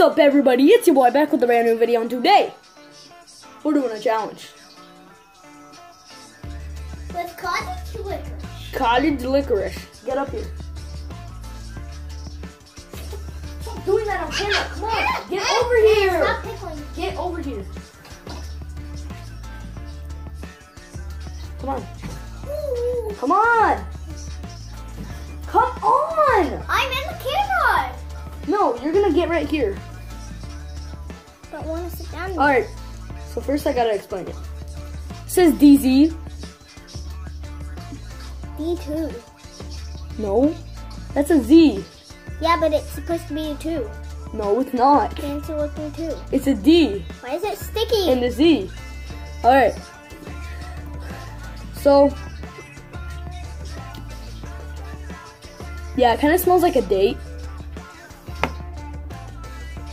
up, everybody? It's your boy back with a brand new video, and today we're doing a challenge with cottage licorice. Cottage licorice. Get up here. Stop doing that on camera. Come on, get over here. Stop pickling. Get over here. Come on. Ooh. Come on. Come on. I'm in the camera. No, you're gonna get right here. But want to sit down. All right. So first, I gotta explain it. It says DZ. D2. No, that's a Z. Yeah, but it's supposed to be a 2. No, it's not. Fancy looking 2. It's a D Why is it sticky? and a Z. All right. So, yeah, it kind of smells like a date.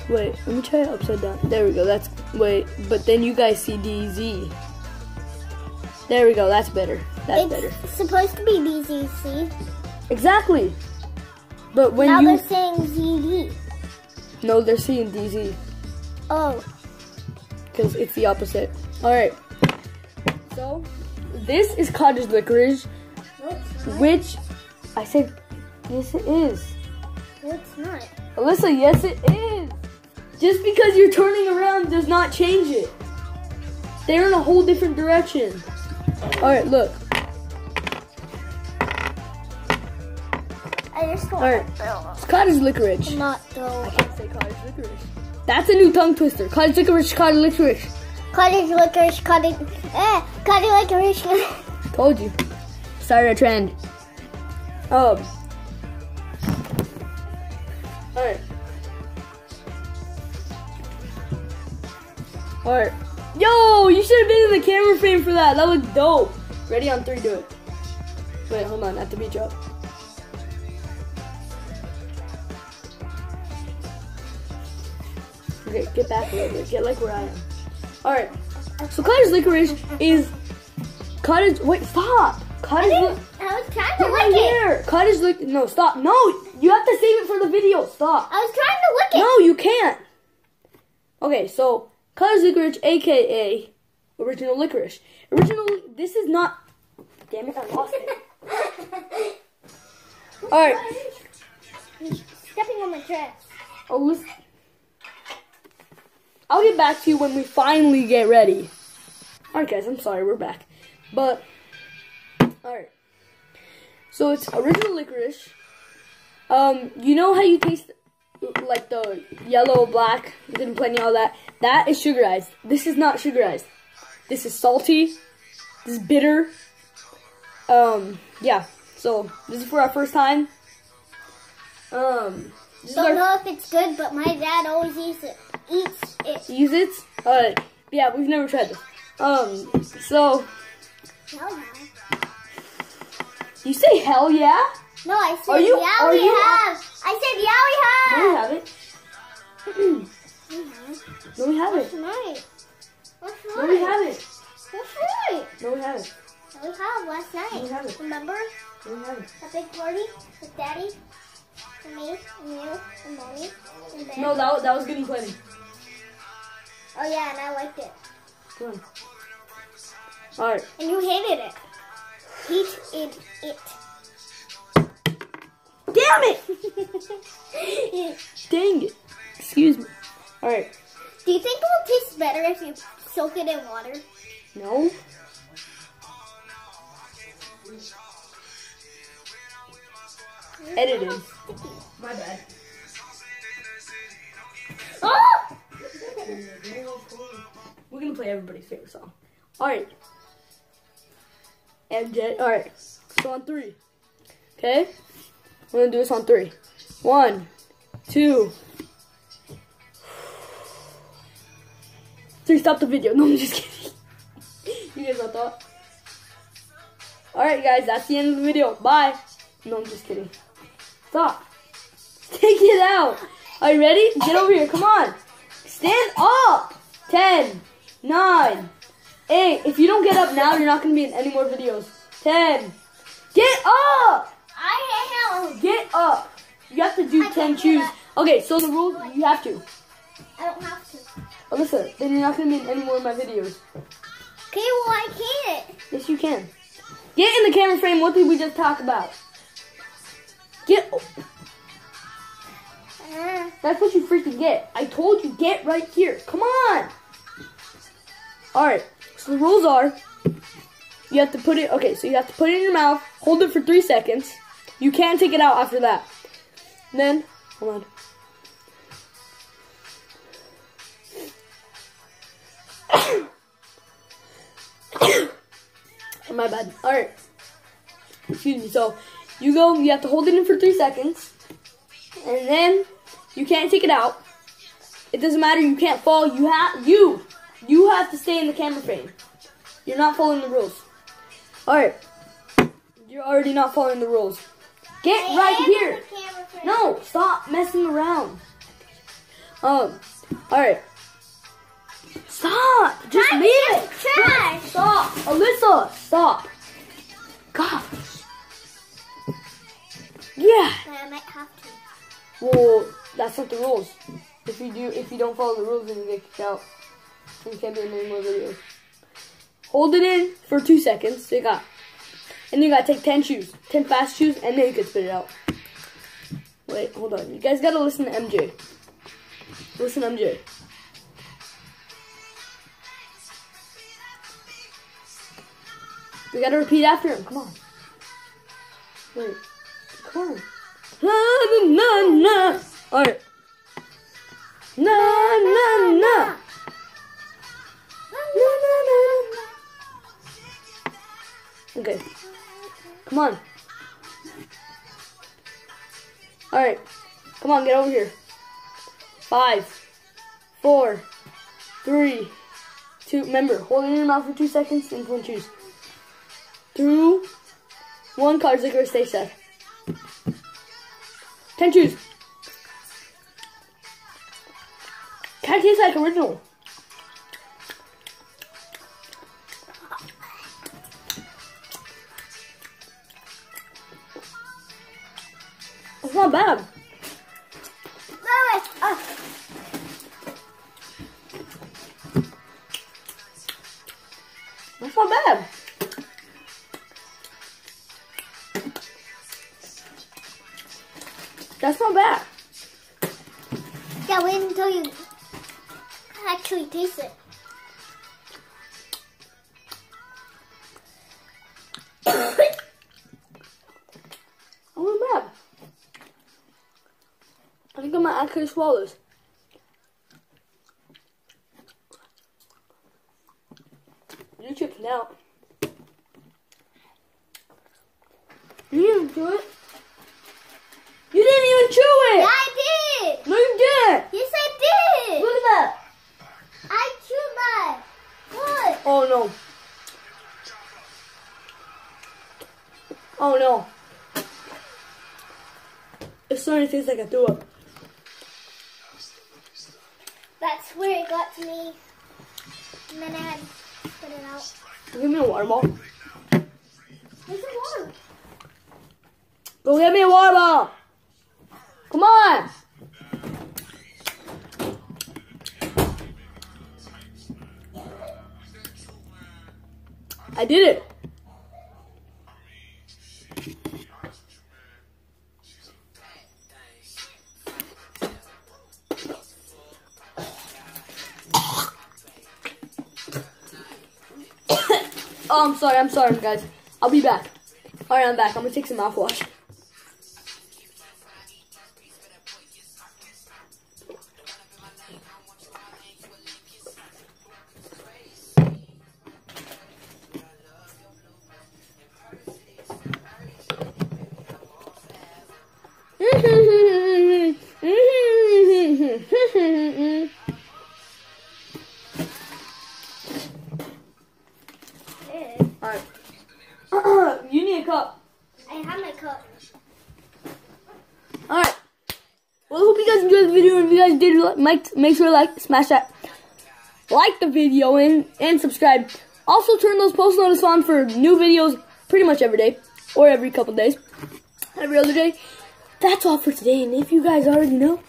Wait, let me try it upside down. There we go. That's wait, but then you guys see DZ. There we go. That's better. That's better. It's supposed to be DZC. Exactly. But when Now you they're saying ZD. no, they're seeing DZ Oh. because it's the opposite. All right. So this is cottage licorice, No, it's not. which I said yes, it is. No, it's not. Alyssa, yes, it is. Just because you're turning around does not change it. They're in a whole different direction. All right, look. I just want All right, it's cottage licorice. not though. I can't say cottage licorice. That's a new tongue twister. Cottage licorice, cottage licorice. Cottage licorice, cottage licorice. Told you. Started a trend. All right. All right. Yo, you should have been in the camera frame for that. That looked dope. Ready on 3, do it. Wait, hold on. I have to beat you up. Okay, get back a little bit. Get like where I am. All right. So cottage licorice is cottage. Wait, stop. Cottage. I was trying to Get right lick it. here. Cottage lick. No, stop. No, you have to save it for the video. Stop. I was trying to lick it. No, you can't. Okay, so cottage licorice, aka original licorice. This is not. Damn it, I lost it. All right. You're stepping on my dress. Oh, listen. I'll get back to you when we finally get ready. All right, guys. I'm sorry, we're back, but all right. So it's original licorice. You know how you taste like the yellow, black, didn't plenty all that. That is sugarized. This is not sugarized. This is salty. This is bitter. Yeah. So this is for our first time. Don't know if it's good, but my dad always eats it. Use it? Alright. Yeah, we've never tried this. So. Hell yeah. You say hell yeah? No, I said Are you, yeah are we you, have. I said yeah we have. No, we haven't. No, we haven't. That's right. That's right. No, we haven't. That's right. No, we haven't. We have last night. No, we haven't. Remember? No, we haven't. A big party with Daddy, and me, and you, and Mommy, and Ben. No, that was getting plenty. Oh yeah, and I liked it. Come on. Alright. And you hated it. Hated it. Damn it! Dang it. Excuse me. Alright. Do you think it will taste better if you soak it in water? No. Edited. My bad. Oh! We're gonna play everybody's favorite song. Alright. MJ. Alright. So on 3. Okay? We're gonna do this on 3. 1, 2, 3. Stop the video. No, I'm just kidding. You guys not thought? Alright, guys. That's the end of the video. Bye. No, I'm just kidding. Stop. Take it out. Are you ready? Get over here. Come on. Stand up. 10, 9, 8. If you don't get up now, you're not going to be in any more videos. 10. Get up. I am. Get up. You have to do 10 chews. Okay, so the rules, you have to. I don't have to. Alyssa, then you're not going to be in any more of my videos. Okay, well, I can't. Yes, you can. Get in the camera frame. What did we just talk about? Get. That's what you freaking get. I told you, get right here. Come on. Alright, so the rules are, you have to put it, okay, so you have to put it in your mouth, hold it for 3 seconds. You can't take it out after that. And then, hold on. My bad. Alright. Excuse me. So, you have to hold it in for 3 seconds. And then, you can't take it out. It doesn't matter, you can't fall. You have to stay in the camera frame. You're not following the rules. Alright. You're already not following the rules. Get right here. No, stop messing around. Alright. Stop. Just leave it. Trash. Stop. Alyssa, stop. Gosh. Yeah. I might have to. Well, that's not the rules. If you don't follow the rules, then you get kicked out. You can't be in any more videos. Hold it in for 2 seconds. So you got to take 10 chews, 10 fast chews, and then you can spit it out. Wait, hold on. You guys gotta listen to MJ. Listen to MJ. We gotta repeat after him. Come on. Wait. Come on. Na na na. All right. Na na na. Okay. Come on. Alright. Come on, get over here. 5, 4, 3, 2. Remember, hold it in your mouth for 2 seconds and 1 choose. 2, 1. Cottage, Licorice, stay set. 10 choose. Kind of tastes like original. It's not bad. That's not bad. That's not bad. Yeah, wait until you actually taste it. Oh, not bad. I think I might actually swallow this. You chickened out. You didn't chew it. You didn't even chew it. Yeah, I did. No, you didn't. Yes, I did. Look at that. I chewed that. What? Oh no. Oh no. It's starting to taste like I threw up. That's where it got to me. And then I had to put it out. Give me a water ball. Where's the water? Go get me a water ball. Come on. I did it. Oh, I'm sorry, guys. I'll be back. Alright, I'm back. I'm gonna take some mouthwash. Alright. You need a cup. I have my cup. Alright. Well, I hope you guys enjoyed the video. If you guys did, make sure to like, smash that, like the video, and subscribe. Also, turn those post notices on for new videos pretty much every day. Or every couple days. Every other day. That's all for today. And if you guys already know,